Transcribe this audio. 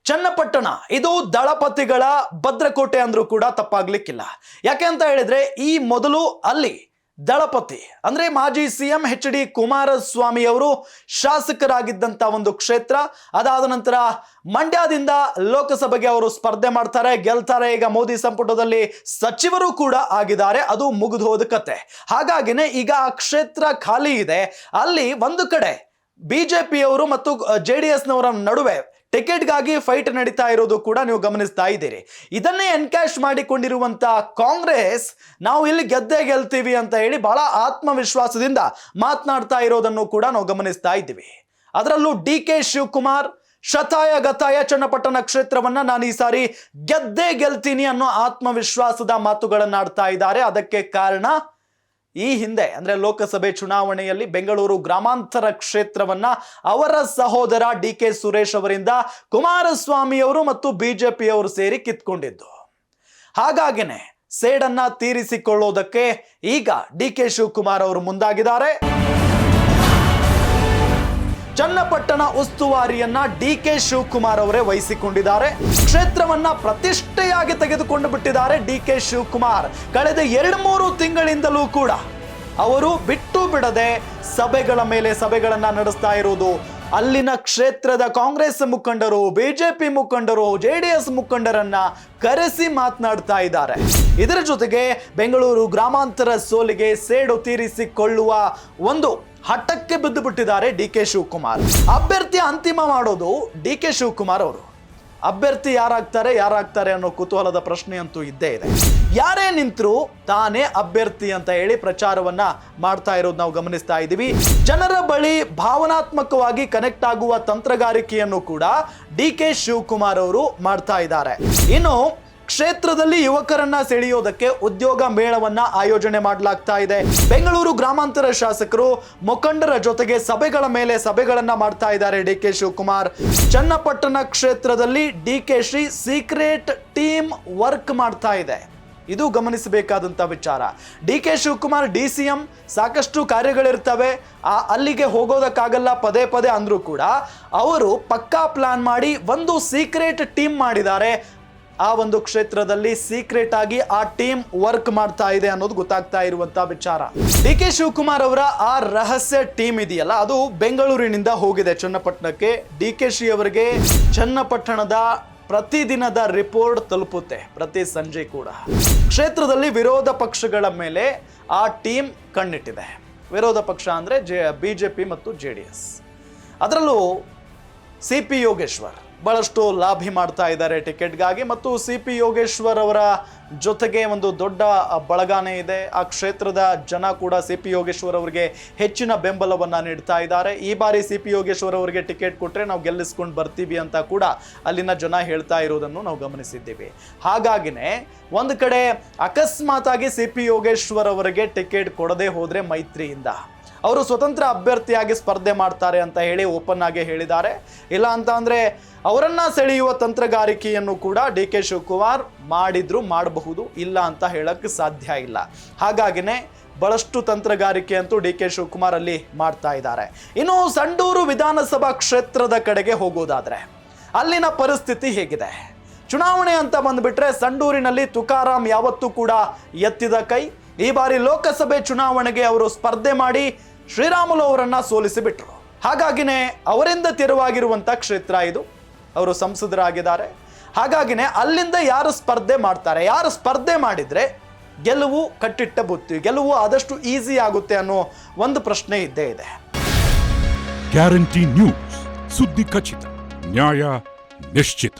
ಚನ್ನಪಟ್ಟಣ ಇದು ದಳಪತಿಗಳ ಭದ್ರಕೋಟೆ ಅಂದ್ರೂ ಕೂಡ ತಪ್ಪಾಗ್ಲಿಕ್ಕಿಲ್ಲ. ಯಾಕೆ ಅಂತ ಹೇಳಿದ್ರೆ ಈ ಮೊದಲು ಅಲ್ಲಿ ದಳಪತಿ ಅಂದ್ರೆ ಮಾಜಿ ಸಿಎಂ ಎಚ್.ಡಿ. ಕುಮಾರಸ್ವಾಮಿ ಅವರು ಶಾಸಕರಾಗಿದ್ದಂತ ಒಂದು ಕ್ಷೇತ್ರ. ಅದಾದ ನಂತರ ಮಂಡ್ಯದಿಂದ ಲೋಕಸಭೆಗೆ ಅವರು ಸ್ಪರ್ಧೆ ಮಾಡ್ತಾರೆ, ಗೆಲ್ತಾರೆ. ಈಗ ಮೋದಿ ಸಂಪುಟದಲ್ಲಿ ಸಚಿವರು ಕೂಡ ಆಗಿದ್ದಾರೆ. ಅದು ಮುಗಿದು ಹೋದ ಕತೆ. ಹಾಗಾಗಿನೇ ಈಗ ಆ ಕ್ಷೇತ್ರ ಖಾಲಿ ಇದೆ. ಅಲ್ಲಿ ಒಂದು ಕಡೆ ಬಿಜೆಪಿಯವರು ಮತ್ತು JDS-ನವರ ನಡುವೆ ಟಿಕೆಟ್ಗಾಗಿ ಫೈಟ್ ನಡೀತಾ ಇರೋದು ಕೂಡ ನೀವು ಗಮನಿಸ್ತಾ ಇದ್ದೀರಿ. ಇದನ್ನೇ ಎನ್ಕ್ಯಾಶ್ ಮಾಡಿಕೊಂಡಿರುವಂತ ಕಾಂಗ್ರೆಸ್ ನಾವು ಇಲ್ಲಿ ಗೆದ್ದೇ ಗೆಲ್ತೀವಿ ಅಂತ ಹೇಳಿ ಬಹಳ ಆತ್ಮವಿಶ್ವಾಸದಿಂದ ಮಾತನಾಡ್ತಾ ಇರೋದನ್ನು ಕೂಡ ನಾವು ಗಮನಿಸ್ತಾ ಇದ್ದೀವಿ. ಅದರಲ್ಲೂ DK ಶಿವಕುಮಾರ್ ಶತಾಯ ಗತಾಯ ಚನ್ನಪಟ್ಟಣ ಕ್ಷೇತ್ರವನ್ನ ನಾನು ಈ ಸಾರಿ ಗೆದ್ದೇ ಗೆಲ್ತೀನಿ ಅನ್ನೋ ಆತ್ಮವಿಶ್ವಾಸದ ಮಾತುಗಳನ್ನಾಡ್ತಾ ಇದ್ದಾರೆ. ಅದಕ್ಕೆ ಕಾರಣ ಈ ಹಿಂದೆ ಅಂದ್ರೆ ಲೋಕಸಭೆ ಚುನಾವಣೆಯಲ್ಲಿ ಬೆಂಗಳೂರು ಗ್ರಾಮಾಂತರ ಕ್ಷೇತ್ರವನ್ನ ಅವರ ಸಹೋದರ DK ಸುರೇಶ್ ಅವರಿಂದ ಕುಮಾರಸ್ವಾಮಿ ಅವರು ಮತ್ತು ಬಿಜೆಪಿಯವರು ಸೇರಿ ಕಿತ್ಕೊಂಡಿದ್ದು. ಹಾಗಾಗಿನೇ ಸೇಡನ್ನ ತೀರಿಸಿಕೊಳ್ಳೋದಕ್ಕೆ ಈಗ DK ಶಿವಕುಮಾರ್ ಅವರು ಮುಂದಾಗಿದ್ದಾರೆ. ಚನ್ನಪಟ್ಟಣ ಉಸ್ತುವಾರಿಯನ್ನ DK ಶಿವಕುಮಾರ್ ಅವರೇ ವಹಿಸಿಕೊಂಡಿದ್ದಾರೆ. ಕ್ಷೇತ್ರವನ್ನ ಪ್ರತಿಷ್ಠೆಯಾಗಿ ತೆಗೆದುಕೊಂಡು ಬಿಟ್ಟಿದ್ದಾರೆ DK ಶಿವಕುಮಾರ್. ಕಳೆದ 2-3 ತಿಂಗಳಿಂದಲೂ ಕೂಡ ಅವರು ಬಿಟ್ಟು ಬಿಡದೆ ಸಭೆಗಳ ಮೇಲೆ ಸಭೆಗಳನ್ನ ನಡೆಸ್ತಾ ಇರೋದು. ಅಲ್ಲಿನ ಕ್ಷೇತ್ರದ ಕಾಂಗ್ರೆಸ್ ಮುಖಂಡರು, ಬಿಜೆಪಿ ಮುಖಂಡರು, JDS ಮುಖಂಡರನ್ನ ಕರೆಸಿ ಮಾತನಾಡ್ತಾ ಇದ್ದಾರೆ. ಇದರ ಜೊತೆಗೆ ಬೆಂಗಳೂರು ಗ್ರಾಮಾಂತರ ಸೋಲಿಗೆ ಸೇಡು ತೀರಿಸಿಕೊಳ್ಳುವ ಒಂದು ಹಠಕ್ಕೆ ಬಿದ್ದು ಬಿಟ್ಟಿದ್ದಾರೆ DK ಶಿವಕುಮಾರ್. ಅಭ್ಯರ್ಥಿ ಅಂತಿಮ ಮಾಡೋದು DK ಶಿವಕುಮಾರ್ ಅವರು. ಅಭ್ಯರ್ಥಿ ಯಾರಾಗ್ತಾರೆ ಅನ್ನೋ ಕುತೂಹಲದ ಪ್ರಶ್ನೆ ಅಂತೂ ಇದ್ದೇ ಇದೆ. ಯಾರೇ ನಿಂತರೂ ತಾನೇ ಅಭ್ಯರ್ಥಿ ಅಂತ ಹೇಳಿ ಪ್ರಚಾರವನ್ನ ಮಾಡ್ತಾ ಇರೋದು ನಾವು ಗಮನಿಸ್ತಾ ಇದ್ದೀವಿ. ಜನರ ಬಳಿ ಭಾವನಾತ್ಮಕವಾಗಿ ಕನೆಕ್ಟ್ ಆಗುವ ತಂತ್ರಗಾರಿಕೆಯನ್ನು ಕೂಡ DK ಶಿವಕುಮಾರ್ ಅವರು ಮಾಡ್ತಾ ಇದ್ದಾರೆ. ಇನ್ನು ಕ್ಷೇತ್ರದಲ್ಲಿ ಯುವಕರನ್ನ ಸೆಳೆಯೋದಕ್ಕೆ ಉದ್ಯೋಗ ಮೇಳವನ್ನ ಆಯೋಜನೆ ಮಾಡಲಾಗ್ತಾ ಇದೆ. ಬೆಂಗಳೂರು ಗ್ರಾಮಾಂತರ ಶಾಸಕರು ಮುಖಂಡರ ಜೊತೆಗೆ ಸಭೆಗಳ ಮೇಲೆ ಸಭೆಗಳನ್ನ ಮಾಡ್ತಾ ಇದ್ದಾರೆ DK ಶಿವಕುಮಾರ್. ಚನ್ನಪಟ್ಟಣ ಕ್ಷೇತ್ರದಲ್ಲಿ DKಶ್ರೀ ಸೀಕ್ರೆಟ್ ಟೀಮ್ ವರ್ಕ್ ಮಾಡ್ತಾ ಇದೆ. ಇದು ಗಮನಿಸಬೇಕಾದಂತ ವಿಚಾರ. DK ಶಿವಕುಮಾರ್ DCM ಸಾಕಷ್ಟು ಕಾರ್ಯಗಳಿರ್ತವೆ, ಅಲ್ಲಿಗೆ ಹೋಗೋದಕ್ಕಾಗಲ್ಲ ಪದೇ ಪದೇ ಅಂದ್ರೂ ಕೂಡ ಅವರು ಪಕ್ಕಾ ಪ್ಲಾನ್ ಮಾಡಿ ಒಂದು ಸೀಕ್ರೆಟ್ ಟೀಮ್ ಮಾಡಿದ್ದಾರೆ. ಆ ಒಂದು ಕ್ಷೇತ್ರದಲ್ಲಿ ಸೀಕ್ರೆಟ್ ಆಗಿ ಆ ಟೀಮ್ ವರ್ಕ್ ಮಾಡ್ತಾ ಇದೆ ಅನ್ನೋದು ಗೊತ್ತಾಗ್ತಾ ಇರುವಂತ ವಿಚಾರ. DK ಶಿವಕುಮಾರ್ ಅವರ ಆ ರಹಸ್ಯ ಟೀಮ್ ಇದೆಯಲ್ಲ, ಅದು ಬೆಂಗಳೂರಿನಿಂದ ಹೋಗಿದೆ ಚನ್ನಪಟ್ಟಣಕ್ಕೆ. DK ಶ್ರೀ ಅವರಿಗೆ ಚನ್ನಪಟ್ಟಣದ ಪ್ರತಿದಿನದ ರಿಪೋರ್ಟ್ ತಲುಪುತ್ತೆ, ಪ್ರತಿ ಸಂಜೆ ಕೂಡ. ಕ್ಷೇತ್ರದಲ್ಲಿ ವಿರೋಧ ಪಕ್ಷಗಳ ಮೇಲೆ ಆ ಟೀಮ್ ಕಣ್ಣಿಟ್ಟಿದೆ. ವಿರೋಧ ಪಕ್ಷ ಅಂದ್ರೆ ಬಿಜೆಪಿ ಮತ್ತು JDS. ಅದರಲ್ಲೂ CP ಯೋಗೇಶ್ವರ್ ಬಹಳಷ್ಟು ಲಾಭಿ ಮಾಡ್ತಾ ಇದ್ದಾರೆ ಟಿಕೆಟ್ಗಾಗಿ. ಮತ್ತು CP ಯೋಗೇಶ್ವರ್ ಅವರ ಜೊತೆಗೆ ಒಂದು ದೊಡ್ಡ ಬಳಗಾನೆ ಇದೆ. ಆ ಕ್ಷೇತ್ರದ ಜನ ಕೂಡ CP ಯೋಗೇಶ್ವರ್ ಅವರಿಗೆ ಹೆಚ್ಚಿನ ಬೆಂಬಲವನ್ನ ನೀಡ್ತಾ ಇದ್ದಾರೆ. ಈ ಬಾರಿ CP ಯೋಗೇಶ್ವರ್ ಅವರಿಗೆ ಟಿಕೆಟ್ ಕೊಟ್ಟರೆ ನಾವು ಗೆಲ್ಲಿಸ್ಕೊಂಡು ಬರ್ತೀವಿ ಅಂತ ಕೂಡ ಅಲ್ಲಿನ ಜನ ಹೇಳ್ತಾ ಇರೋದನ್ನು ನಾವು ಗಮನಿಸಿದ್ದೀವಿ. ಹಾಗಾಗಿನೇ ಒಂದು ಕಡೆ ಅಕಸ್ಮಾತ್ ಆಗಿ CP ಯೋಗೇಶ್ವರ್ ಅವರಿಗೆ ಟಿಕೆಟ್ ಕೊಡದೆ ಹೋದ್ರೆ ಮೈತ್ರಿಯಿಂದ ಅವರು ಸ್ವತಂತ್ರ ಅಭ್ಯರ್ಥಿಯಾಗಿ ಸ್ಪರ್ಧೆ ಮಾಡ್ತಾರೆ ಅಂತ ಹೇಳಿ ಓಪನ್ ಆಗಿ ಹೇಳಿದ್ದಾರೆ. ಇಲ್ಲ ಅಂತ ಅಂದ್ರೆ ಅವರನ್ನ ಸೆಳೆಯುವ ತಂತ್ರಗಾರಿಕೆಯನ್ನು ಕೂಡ DK ಶಿವಕುಮಾರ್ ಮಾಡಬಹುದು, ಇಲ್ಲ ಅಂತ ಹೇಳಕ್ಕೆ ಸಾಧ್ಯ ಇಲ್ಲ. ಹಾಗಾಗಿನೇ ಬಹಳಷ್ಟು ತಂತ್ರಗಾರಿಕೆ ಅಂತೂ DK ಶಿವಕುಮಾರ್ ಅಲ್ಲಿ ಮಾಡ್ತಾ ಇದ್ದಾರೆ. ಇನ್ನು ಸಂಡೂರು ವಿಧಾನಸಭಾ ಕ್ಷೇತ್ರದ ಕಡೆಗೆ ಹೋಗೋದಾದ್ರೆ ಅಲ್ಲಿನ ಪರಿಸ್ಥಿತಿ ಹೇಗಿದೆ? ಚುನಾವಣೆ ಅಂತ ಬಂದ್ಬಿಟ್ರೆ ಸಂಡೂರಿನಲ್ಲಿ ತುಕಾರಾಮ್ ಯಾವತ್ತೂ ಕೂಡ ಎತ್ತಿದ ಕೈ. ಈ ಬಾರಿ ಲೋಕಸಭೆ ಚುನಾವಣೆಗೆ ಅವರು ಸ್ಪರ್ಧೆ ಮಾಡಿ ಶ್ರೀರಾಮುಲು ಅವರನ್ನ ಸೋಲಿಸಿಬಿಟ್ರು. ಹಾಗಾಗಿನೇ ಅವರಿಂದ ತೆರವಾಗಿರುವಂತ ಕ್ಷೇತ್ರ ಇದು. ಅವರು ಸಂಸದರಾಗಿದ್ದಾರೆ. ಹಾಗಾಗಿನೇ ಅಲ್ಲಿಂದ ಯಾರು ಸ್ಪರ್ಧೆ ಮಾಡಿದ್ರೆ ಗೆಲುವು ಕಟ್ಟಿಟ್ಟ ಬುತ್ತಿ, ಗೆಲುವು ಆದಷ್ಟು ಈಸಿ ಆಗುತ್ತೆ ಅನ್ನೋ ಒಂದು ಪ್ರಶ್ನೆ ಇದ್ದೇ ಇದೆ. ಗ್ಯಾರಂಟಿ ನ್ಯೂಸ್, ಸುದ್ದಿ ಖಚಿತ, ನ್ಯಾಯ ನಿಶ್ಚಿತ.